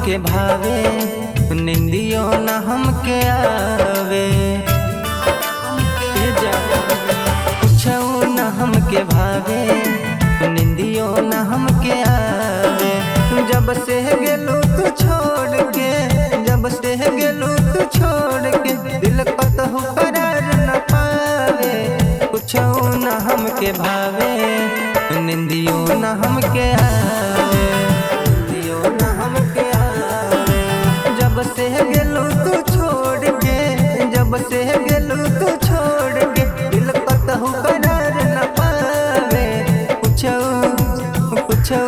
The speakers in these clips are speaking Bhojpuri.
हमके भावे, निंदियो न हमके आवे। कुछो न हमके भावे, निंदियो न हमके आवे। जब से गेलू तू छोड़ के, जब से गेलू तू छोड़ के, दिल कतहु करार न पावे। कुछो न हमके भावे, निंदियो न हमके आवे, निंदियो न हमके आवे। जब से गेलू तू छोड़ के, जब से गेलू तू छोड़ के, दिल कतहु करार न पावे। कुछो कुछो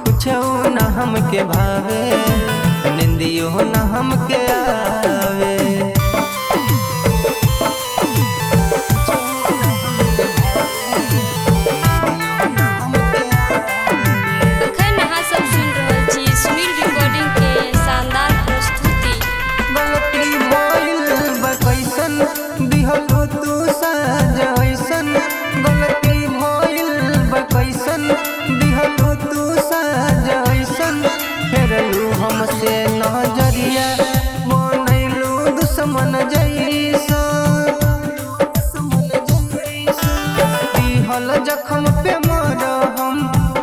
कुछो न हमके भावे, निंदियो न हमके आवे। अखन अहाँ सब सुन रहल छी सुनील रिकॉर्डिंग के शानदार प्रस्तुति। गलती भइल बा कैसन, दिहलू तू साजा ऐसन। गलती भइल बा कैसन, दिहलू तू साजा ऐसन। फेरलू हमसे नजरिया, बनैलू दुश्मन जैसा। दिहल जख्म पे मरहम,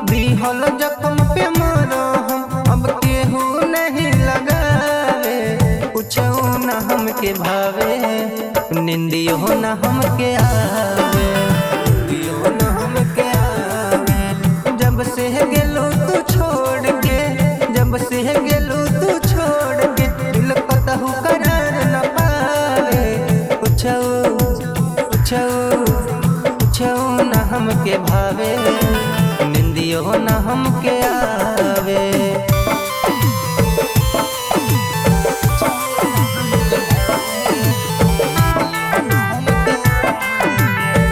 दिहल जख्म पे मरहम, अब केहू नहीं लगावे। कुछो न हमके भावे, निंदियो न हमके आवे, निंदियो न हमके आवे। जब से गेलू तू छोड़ के, जब से गेलू तू छोड़ के, दिल कतहु करार न पावे। कुछो कुछो कुछो न हमके भावे, निंदियो न हमके आवे।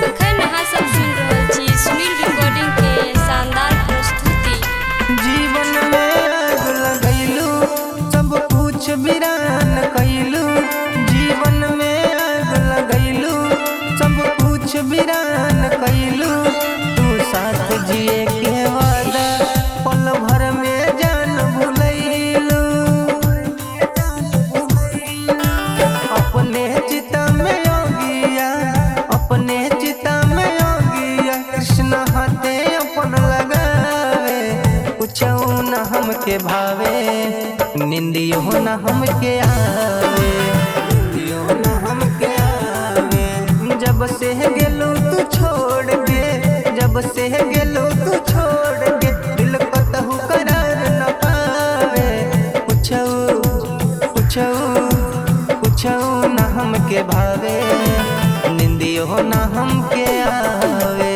अखन अहाँ सब सुन रहल छी सुनील रिकॉर्डिंग के शानदार प्रस्तुति। जीवन में आग लगैलू, सब कुछ वीरान कैलू। जीवन में आग लगैलू, सब कुछ वीरान कैलू। तू साथ जिए के वादा, पल भर में जान भुलैलू। अपने चिता में योगिया, अपने चिता में योगिया, कृष्ण हाथे अपन लगावे। कुछो न हमके भावे, निंदियो न हमके आवे, निंदियो न हमके आवे। जब से गेलू तू छोड़ के, जब से गेलू तू छोड़ के, दिल कतहु करार न पावे। कुछो कुछो कुछो न हमके भावे, निंदियो न हमके आवे।